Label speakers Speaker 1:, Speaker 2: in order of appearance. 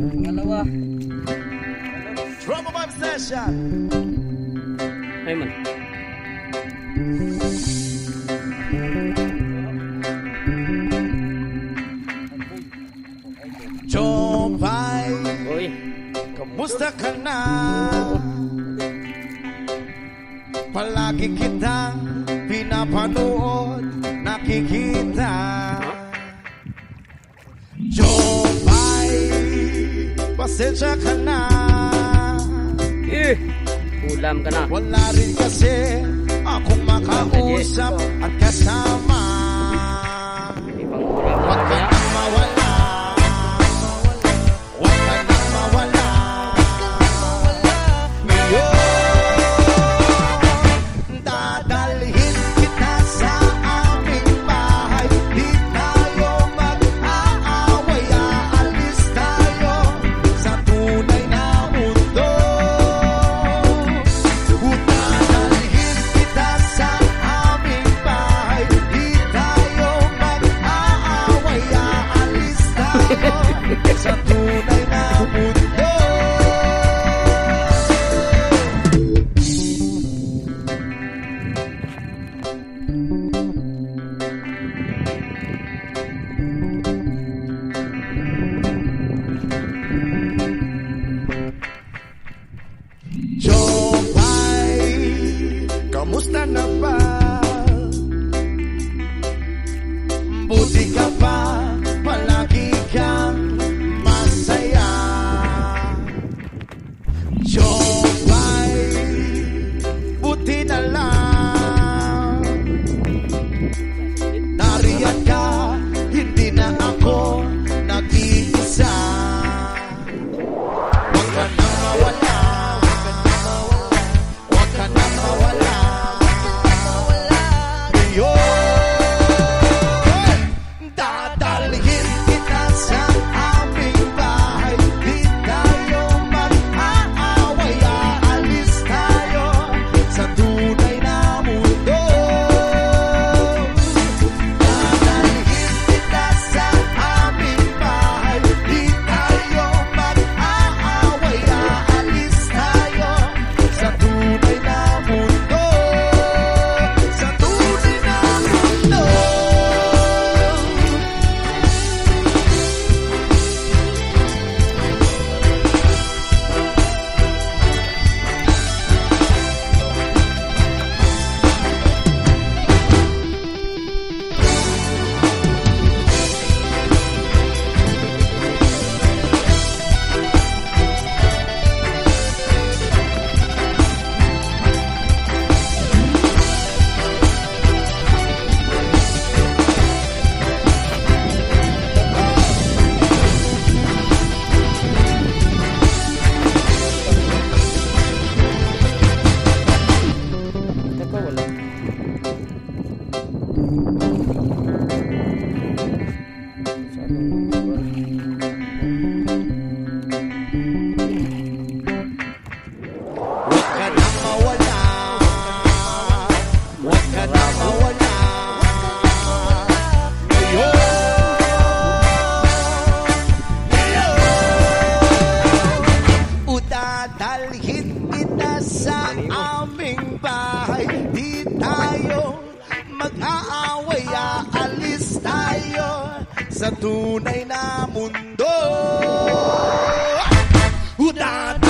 Speaker 1: Pangalawa.
Speaker 2: Drama Vibe Session.
Speaker 1: Ay man.
Speaker 2: Jopay,
Speaker 1: Uy.
Speaker 2: kamusta ka na? Palagi kitang pinapanood, nakikita. Jopay, pasensya ka na.
Speaker 1: Ulam ka na.
Speaker 2: Wala rin kasi akong makausap at kasama.
Speaker 1: Ibang ulam
Speaker 2: Huwag
Speaker 1: na
Speaker 2: ka
Speaker 1: kaya.
Speaker 2: nang mawala. Huwag ka nang mawala. Ngayon, dadalhin kita sa aming bahay. Di tayo mag-aaway, aalis tayo sa tunay na mundo. Dadalhin kita sa aming bahay. Di tayo mag-aaway, aalis tayo sa tunay na mundo. Jopay, kamusta na ba? Buti ka pa, palagi kang masaya. Jopay, buti na lang. Nariyan ka, hindi na ako nag-iisa. Huwag ka nang mawala. Huwag ka nang mawala. Ngayon, dadalhin kita sa aming bahay. Di tayo mag-aaway, aalis tayo sa tunay na mundo. Dadalhin kita sa aming bahay. Di tayo mag-aaway, aalis tayo sa tunay na mundo. Sa tunay na mundo.
Speaker 1: Teka, wala.
Speaker 2: Huwag ka nang mawala. Huwag ka nang mawala. Ngayon. Udadalhin kita sa aming bahay. Di tayo mag-aaway, aalis tayo sa tunay na mundo. Udadalhin